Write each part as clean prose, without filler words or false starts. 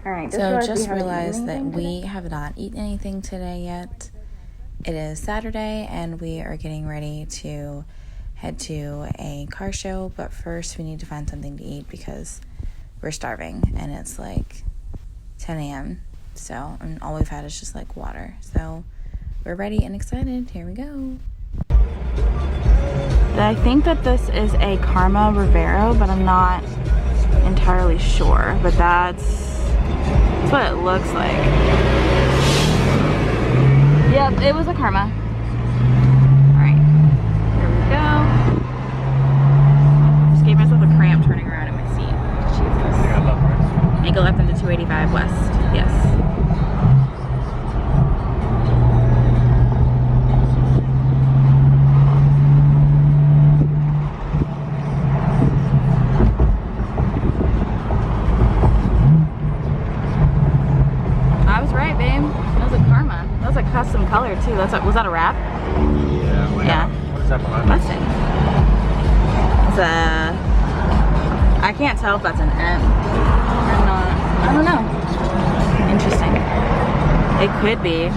Alright, So just realized that we have not eaten anything today yet. It is Saturday and we are getting ready to head to a car show, but first we need to find something to eat because we're starving and it's like 10 a.m. So, and all we've had is just like water. So we're ready and excited. Here we go. I think that this is a Karma Rivero, but I'm not entirely sure. But that's what it looks like. Yep, it was a Karma. Alright, here we go. Just gave myself a cramp turning around in my seat. Jesus. Make a left into 285 West. Yes. Custom color too. Was that a wrap? Yeah. What is that behind? Mustang. It's a. I can't tell if that's an M or not. I don't know. Interesting. It could be.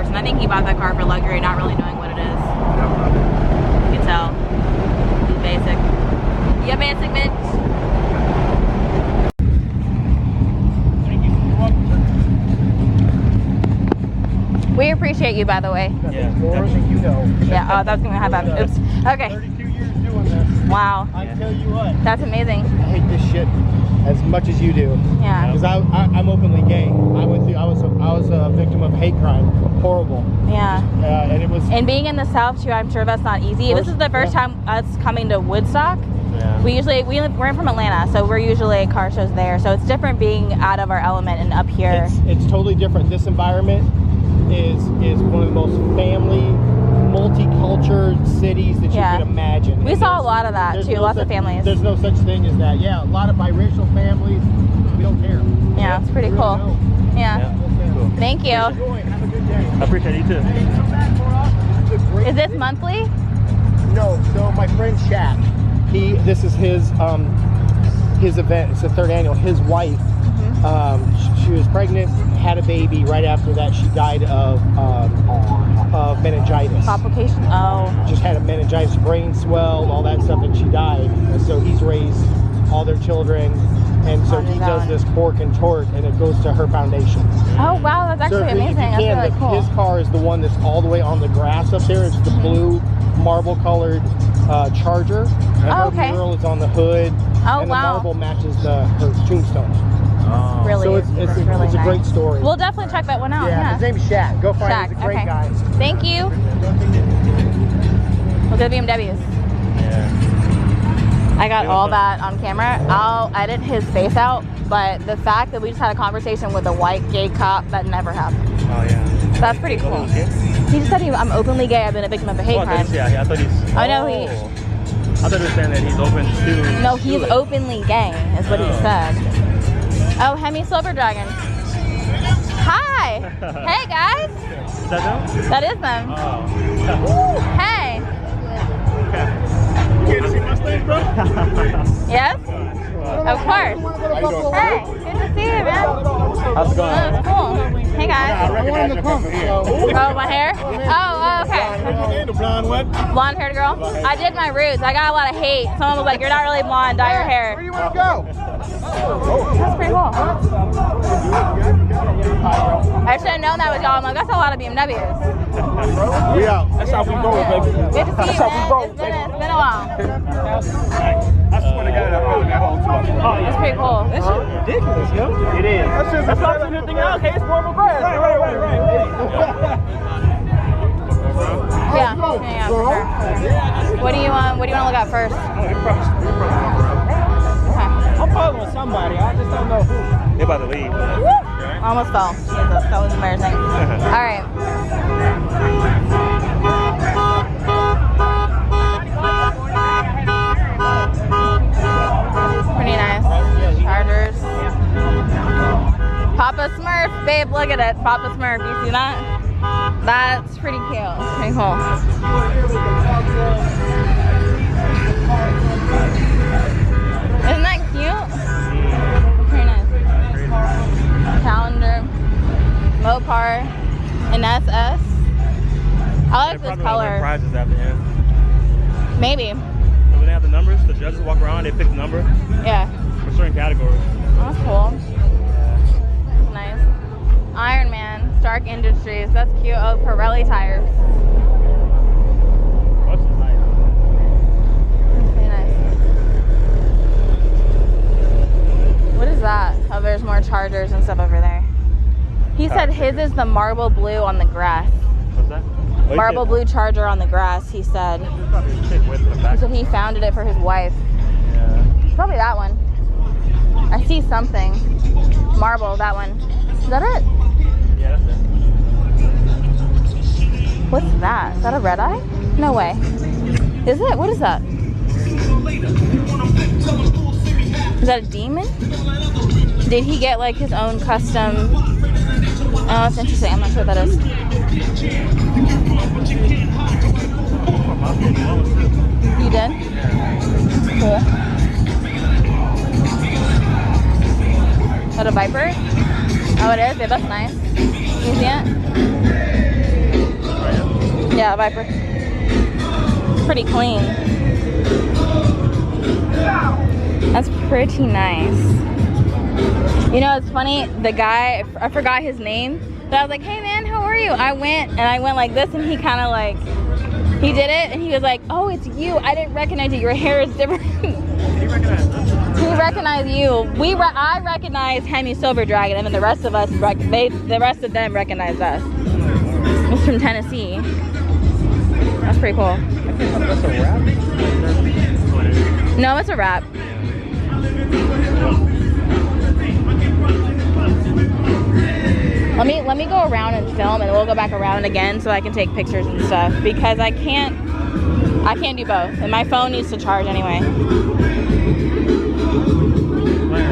I think he bought that car for luxury, not really knowing what it is. You can tell. He's basic. Yeah, basic bitch. We appreciate you, by the way. Yeah, you know. Yeah, oh, that was gonna have that. Oops. Okay. 32 years doing this. Wow. I tell you what. That's amazing. I hate this shit as much as you do. Yeah. Because I'm openly gay. I was a victim of hate crime. Horrible. Yeah. And it was. And being in the South too, I'm sure that's not easy. This is the first time us coming to Woodstock. Yeah. We're from Atlanta, so we're usually at car shows there. So it's different being out of our element and up here. It's totally different. This environment is one of the most family, multicultural cities that you can imagine. We saw a lot of that too. Lots of families. There's no such thing as that. Yeah, a lot of biracial families. We don't care. Yeah, it's pretty cool. Yeah. Cool. Thank you. Enjoy. Have a good day. I appreciate you too. Hey, come back more often. Is this monthly? No. So my friend Shaq, this is his event. It's the third annual. His wife, she was pregnant, had a baby. Right after that, she died of meningitis. Complication. Oh. Just had a meningitis, brain swelled, all that stuff, and she died. And so he's raised all their children, and so he does this pork and torque, and it goes to her foundation. Oh wow, that's actually amazing. That's really cool. His car is the one that's all the way on the grass up there. It's the blue marble-colored Charger. And her mural is on the hood. Oh and wow. the marble matches her tombstone. Oh. Really, so it's really a great story. We'll definitely check that one out. Yeah, his name's Shaq. Go find him. He's a great guy. Thank you. We'll go to BMWs. Yeah. I got all that on camera. I'll edit his face out, but the fact that we just had a conversation with a white gay cop, that never happened. Oh yeah. That's pretty cool. He just said I'm openly gay. I've been a victim of a hate crime. Yeah, I thought he's. I know he. I thought he was saying that he's open to. No, he's openly gay, is what he said. Oh, Hemi Silver Dragon. Hi. Hey guys. Is that them? That is them. Oh. Hey. You getting to see Mustangs, bro? Yes? Of course. Hey, good to see you, man. How's it going? Oh, that's cool. Hey guys. I wanted to come. Oh, my hair? Oh, okay. The blonde what? Blonde haired girl? I did my roots. I got a lot of hate. Someone was like, you're not really blonde, dye your hair. Where do you want to go? That's pretty cool. I should have known that was y'all. I'm like, that's a lot of BMWs. We out. That's how we go, baby. Good to see you, man. It's been a while. I swear to God, I feel that whole too. It's pretty cool. That shit ridiculous, yo. It is. That's not anything else. Okay, it's normal grass. Right. Yeah, for sure. What do you want to look at first? I'm following somebody. I just don't know who. They're about to leave. Almost fell. Jesus, that was embarrassing. All right. Pretty nice. Chargers. Papa Smurf, babe, look at it. Papa Smurf, you see that? That's pretty cute. Pretty cool. Isn't that cute? Very nice. Calendar, Mopar, an SS. I like this color. Prizes at the end. Maybe. When they have the numbers, the judges walk around, they pick the number Yeah. for certain categories. That's cool. That's nice. Iron Man, Stark Industries. That's cute. Oh, Pirelli tires. That's nice. That's pretty nice. What is that? Oh, there's more chargers and stuff over there. He said his is the marble blue on the grass. What's that? Marble blue charger on the grass, he said. There's probably a chick with the He back. said he founded it for his wife. Yeah. Probably that one. I see something. Marble, that one. Is that it? Yeah, that's it. What's that? Is that a red eye? No way. Is it? What is that? Is that a demon? Did he get like his own custom? Oh, that's interesting. I'm not sure what that is. You did? Cool. Is that a Viper? Oh, it is? Yeah, that's nice. You see it? Yeah, a Viper. Pretty clean. That's pretty nice. You know, it's funny, the guy, I forgot his name, but I was like, hey man, how are you? I went like this, and he kind of like, he did it, and he was like, oh, it's you. I didn't recognize you. Your hair is different. He recognized us. He recognized you. I recognized Hemi Silver Dragon, and then the rest of us, the rest of them recognized us. It's from Tennessee. That's pretty cool. That's a wrap? No, it's a wrap. Let me go around and film, and we'll go back around again so I can take pictures and stuff, because I can't do both, and my phone needs to charge anyway.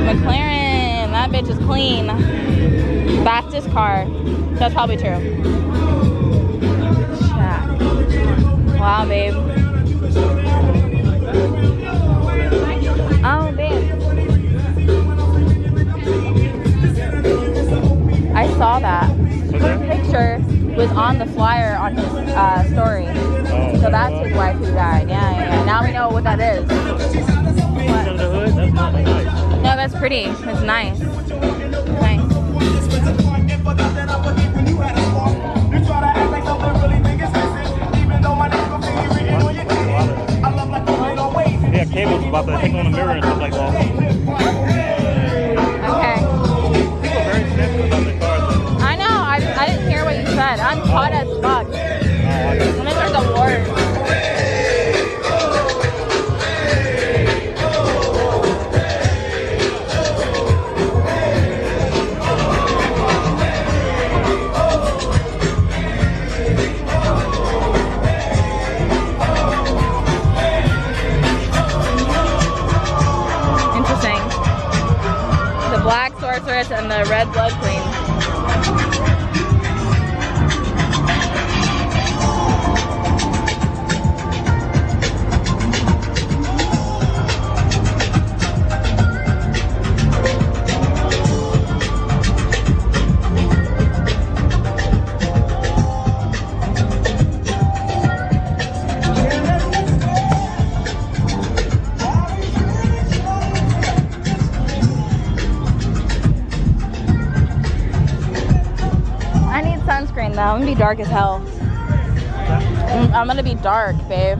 McLaren, that bitch is clean. Fastest car. That's probably true. Check. Wow, babe. Oh, babe. I saw that. Her picture was on the flyer on his story. So that's his wife who died. Yeah. Now we know what that is. What? Under the hood? That's not nice. No, that's pretty. It's nice. Nice. Yeah, cables about to hang on the mirror and stuff like that. Okay. People are very sensitive about their cars. I know. I didn't hear what you said. I'm hot as fuck. Let me start the war. red blood cream. I need sunscreen though. I'm gonna be dark as hell. I'm gonna be dark, babe.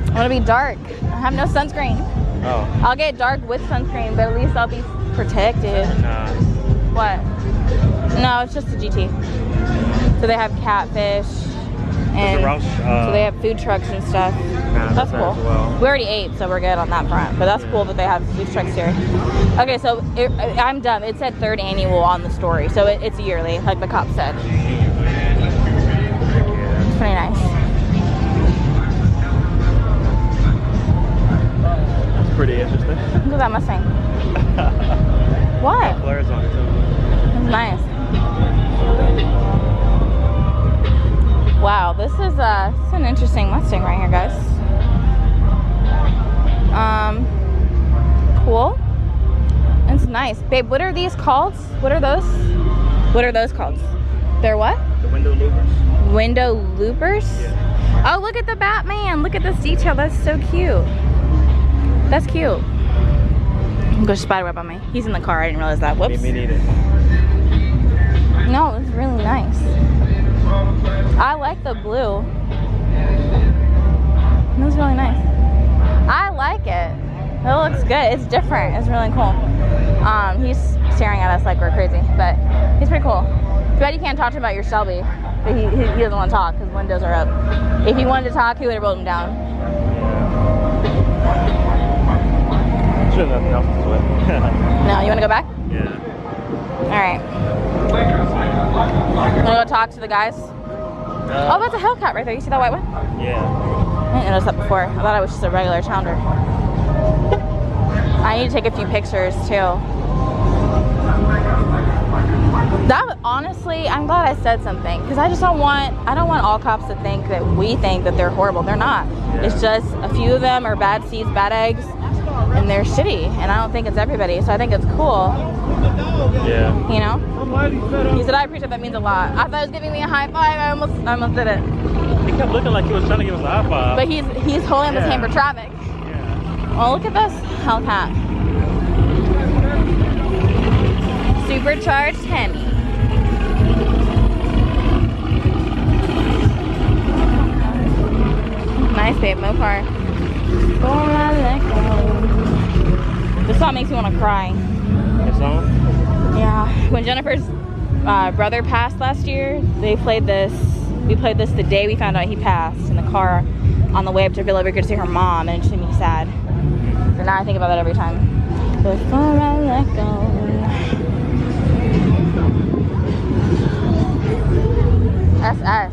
I'm gonna be dark. I have no sunscreen. Oh. I'll get dark with sunscreen, but at least I'll be protected. Nah. What? No, it's just a GT. So they have catfish and so they have food trucks and stuff. That's cool. Well. We already ate, so we're good on that front. But that's cool that they have food trucks here. Okay, so I'm dumb. It said 3rd annual on the story, so it's yearly, like the cop said. It's pretty nice. That's pretty interesting. Look at that Mustang. What? Flares on it too. It's nice. Wow, this is an interesting Mustang right here, guys. Cool. It's nice. Babe, what are these called? What are those? What are those called? They're what? The window louvers. Window loopers? Yeah. Oh, look at the Batman. Look at this detail. That's so cute. That's cute. Go spiderweb on me. He's in the car. I didn't realize that. Whoops. Me neither. No, it's really nice. I like the blue. That's really nice. I like it. It looks good. It's different. It's really cool. He's staring at us like we're crazy, but he's pretty cool. Too bad you can't talk to him about your Shelby, but he doesn't want to talk because windows are up. If he wanted to talk, he would have rolled him down. Sure, nothing else to sweat. No, you want to go back? Yeah. All right. Want to go talk to the guys? Oh, that's a Hellcat right there. You see that white one? Yeah. I didn't notice that before. I thought it was just a regular Challenger. I need to take a few pictures too. That honestly, I'm glad I said something because I don't want all cops to think that we think that they're horrible. They're not. Yeah. It's just a few of them are bad seeds, bad eggs, and they're shitty. And I don't think it's everybody. So I think it's cool. Yeah. You know? He said, I appreciate that, means a lot. I thought he was giving me a high five. I almost did it. He kept looking like he was trying to give us a high five. But he's holding up his hand for traffic. Yeah. Oh, look at this Hellcat. Supercharged Hemi. Nice, babe. Mopar. This song makes me want to cry. This song? Yeah. When Jennifer's brother passed last year, we played this the day we found out he passed in the car on the way up to Villa Rica to see her mom, and it just made me sad. So now I think about that every time. Before I let go. SS.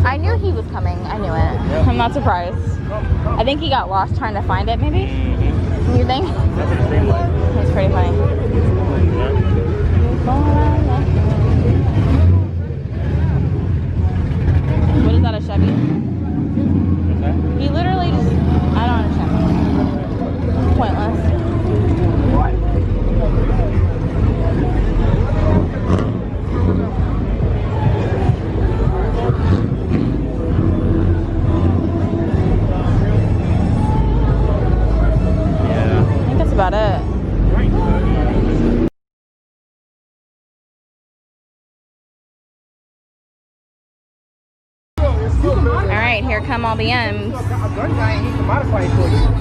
I knew he was coming. I knew it. Yep. I'm not surprised. I think he got lost trying to find it, maybe? You think? That's what it seemed like. It's pretty funny. What is that, a Chevy? Okay. He literally just, I don't understand. Pointless. Yeah. I think that's about it. Alright, here come all the M's. I'm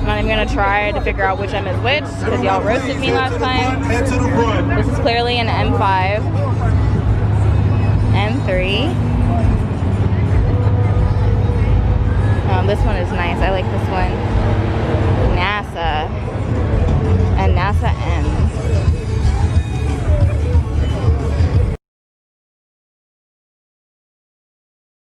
not even gonna try to figure out which M is which because y'all roasted me last time. This is clearly an M5. M3. Oh, this one is nice. I like this one.